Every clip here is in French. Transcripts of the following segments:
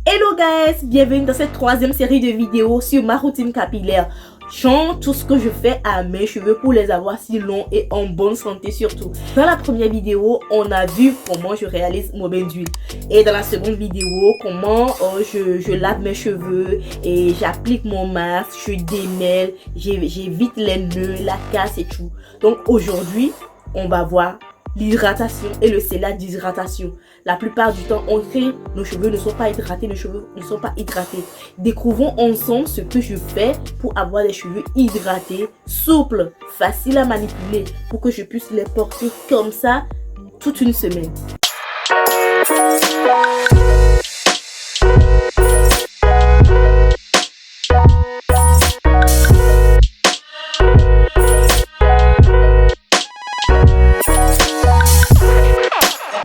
Hello guys, bienvenue dans cette troisième série de vidéos sur ma routine capillaire. Change tout ce que je fais à mes cheveux pour les avoir si longs et en bonne santé surtout. Dans la première vidéo, on a vu comment je réalise mon bain d'huile. Et dans la seconde vidéo, comment je lave mes cheveux et j'applique mon masque, je démêle, j'évite les nœuds, la casse et tout. Donc aujourd'hui, on va voir l'hydratation et le scellage d'hydratation. La plupart du temps, nos cheveux ne sont pas hydratés, Découvrons ensemble ce que je fais pour avoir des cheveux hydratés, souples, faciles à manipuler, pour que je puisse les porter comme ça toute une semaine.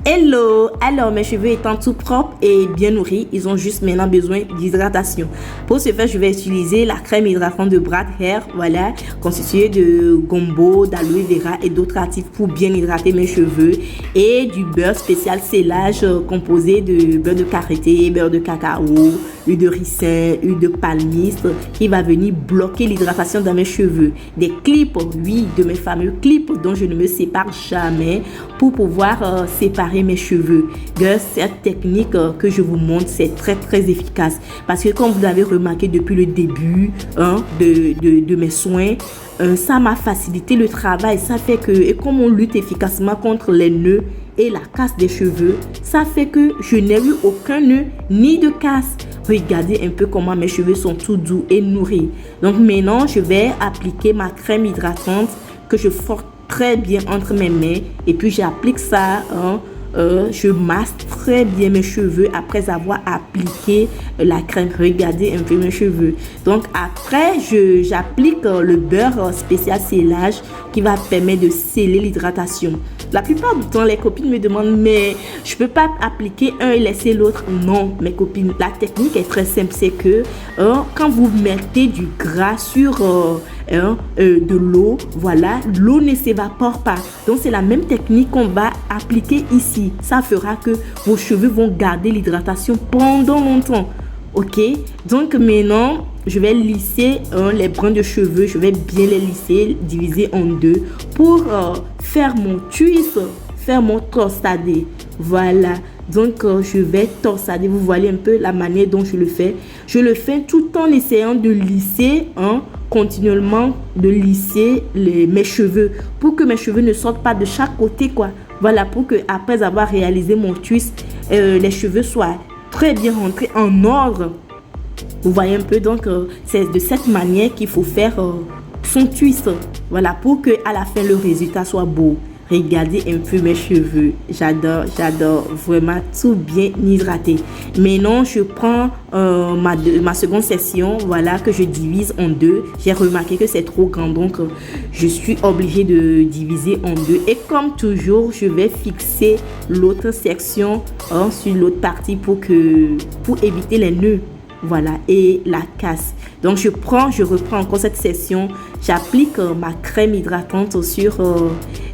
Hello! Alors mes cheveux étant tout propres et bien nourris, ils ont juste maintenant besoin d'hydratation. Pour ce faire, je vais utiliser la crème hydratante de Brad Hair, voilà, constituée de gombo, d'aloe vera et d'autres actifs pour bien hydrater mes cheveux, et du beurre spécial scellage composé de beurre de karité, beurre de cacao, huile de ricin, huile de palmiste qui va venir bloquer l'hydratation dans mes cheveux. Des clips, oui, de mes fameux clips dont je ne me sépare jamais pour pouvoir séparer mes cheveux. Cette technique que je vous montre, c'est très efficace parce que comme vous avez remarqué depuis le début de mes soins, ça m'a facilité le travail. Ça fait que, et comme on lutte efficacement contre les nœuds et la casse des cheveux, ça fait que je n'ai eu aucun nœud ni de casse. Regardez un peu comment mes cheveux sont tout doux et nourris. Donc maintenant, je vais appliquer ma crème hydratante que je frotte très bien entre mes mains et puis j'applique ça. Je masse très bien mes cheveux après avoir appliqué la crème. Regardez un peu mes cheveux. Donc après, j'applique le beurre spécial scellage qui va permettre de sceller l'hydratation. La plupart du temps, les copines me demandent, mais je peux pas appliquer un et laisser l'autre. Non, mes copines, la technique est très simple. C'est que quand vous mettez du gras sur de l'eau, voilà, l'eau ne s'évapore pas. Donc c'est la même technique qu'on va appliquer ici. Ça fera que vos cheveux vont garder l'hydratation pendant longtemps. Ok, donc maintenant je vais lisser les brins de cheveux. Je vais bien les lisser, diviser en deux pour faire mon twist, faire mon torsadé. Voilà, donc je vais torsader. Vous voyez un peu la manière dont je le fais. Je le fais tout en essayant de lisser, continuellement de lisser mes cheveux pour que mes cheveux ne sortent pas de chaque côté, quoi. Voilà, pour que après avoir réalisé mon twist, les cheveux soient très bien rentrés en ordre. Vous voyez un peu, donc c'est de cette manière qu'il faut faire son twist. Voilà, pour que à la fin le résultat soit beau. Regardez un peu mes cheveux. J'adore vraiment tout bien hydraté. Maintenant, je prends ma seconde session, voilà, que je divise en deux. J'ai remarqué que c'est trop grand, donc je suis obligée de diviser en deux. Et comme toujours, je vais fixer l'autre section sur l'autre partie pour éviter les nœuds. Voilà, et la casse. Donc je reprends encore cette session. J'applique ma crème hydratante sur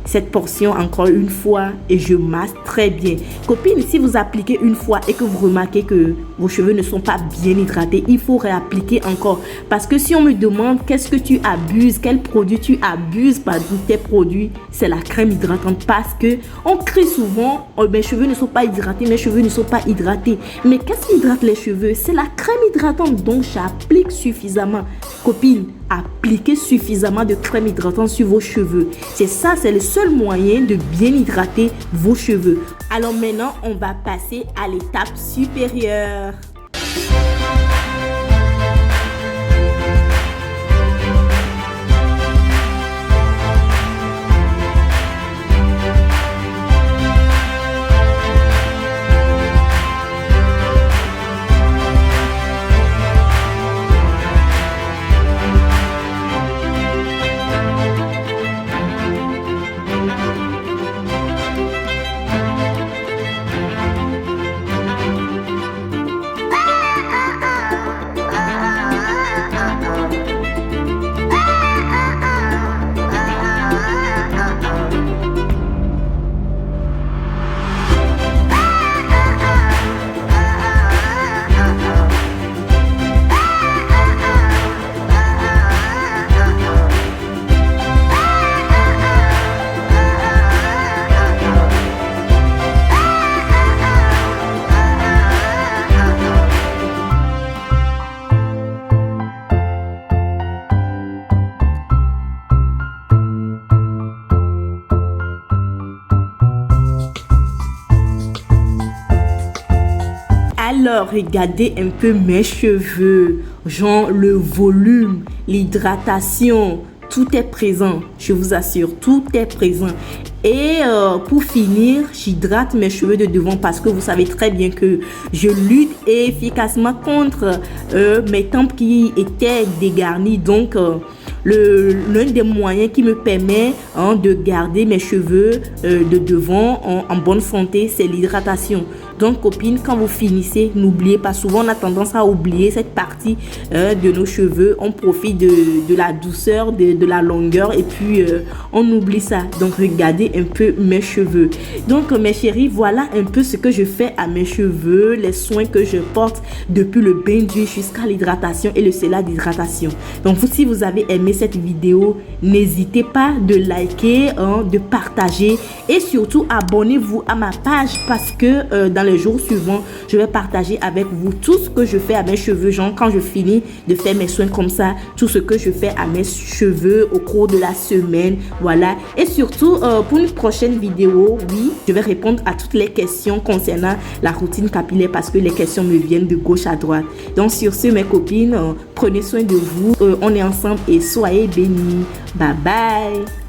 cette portion encore une fois et je masse très bien. Copines, si vous appliquez une fois et que vous remarquez que vos cheveux ne sont pas bien hydratés, il faut réappliquer encore. Parce que si on me demande qu'est-ce que tu abuses, quel produit tu abuses parmi tes produits, c'est la crème hydratante. Parce que on crie souvent, oh, mes cheveux ne sont pas hydratés, mes cheveux ne sont pas hydratés. Mais qu'est-ce qui hydrate les cheveux? C'est la crème hydratante. Donc j'applique suffisamment. Copines, appliquez suffisamment de crème hydratante sur vos cheveux. C'est le seul moyen de bien hydrater vos cheveux. Alors maintenant, on va passer à l'étape supérieure. regardez un peu mes cheveux, genre le volume, l'hydratation, tout est présent, je vous assure, tout est présent. Et pour finir, j'hydrate mes cheveux de devant parce que vous savez très bien que je lutte efficacement contre mes tempes qui étaient dégarnies. Donc, l'un des moyens qui me permet de garder mes cheveux de devant en bonne santé, c'est l'hydratation. Donc, copines, quand vous finissez, n'oubliez pas, souvent on a tendance à oublier cette partie de nos cheveux. On profite de la douceur, de la longueur et puis on oublie ça. Donc, regardez un peu mes cheveux. Donc, mes chéris, voilà un peu ce que je fais à mes cheveux, les soins que je porte depuis le bain d'huile jusqu'à l'hydratation et le sérum d'hydratation. Donc, si vous avez aimé cette vidéo, n'hésitez pas de liker, de partager et surtout abonnez-vous à ma page parce que dans les jours suivants, je vais partager avec vous tout ce que je fais à mes cheveux, genre quand je finis de faire mes soins comme ça, tout ce que je fais à mes cheveux au cours de la semaine, voilà. Et surtout, pour une prochaine vidéo, oui, je vais répondre à toutes les questions concernant la routine capillaire parce que les questions me viennent de gauche à droite. Donc sur ce, mes copines, prenez soin de vous, on est ensemble et soyez bénis. Bye bye.